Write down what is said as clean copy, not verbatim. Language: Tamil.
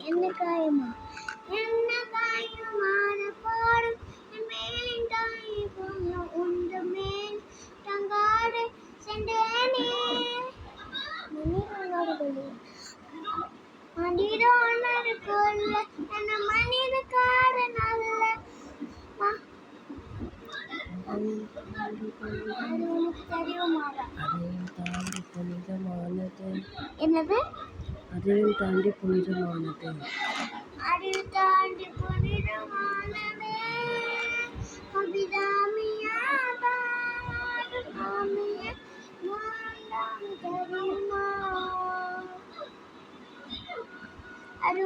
என்ன காயமா என்ன காயமான பாடும் என் மேலின் தாயை போல உந்த மேல் தங்காடு சென்றேனே மனிதோனரு கொல்ல என்ன மனித காரன் அல்ல அது உனக்கு தெரியுமாடா என்னது அதையும் தாண்டி புனிதமானது அதையும் தாண்டி புனிதமானது அபிராமியா பாமிய